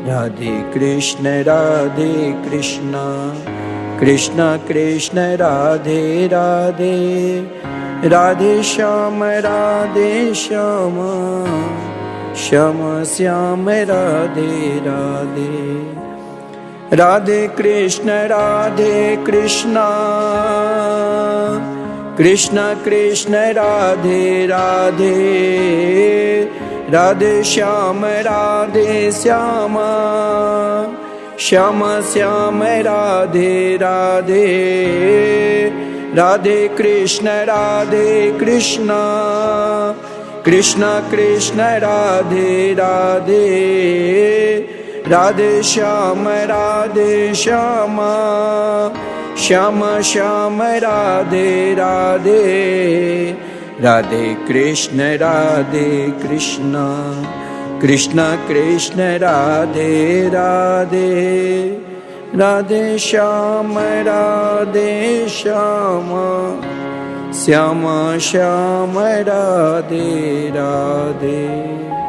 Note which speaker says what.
Speaker 1: Radhe Krishna Krishna Krishna Radhe Radhe, Radhe Shyam Shyam Shyam Radhe Radhe. Radhe Krishna Krishna Krishna Radhe Radhe, Radhe Shyam Shyam Shyam Shyam Radhe Radhe. Radhe Krishna Krishna Krishna Radhe Radhe, Radhe Shyam Shyam Shyam Shyam Radhe Radhe. Radhe Krishna Krishna Krishna Radhe Radhe, Radhe Shyam Shyam Shyam Radhe Radhe.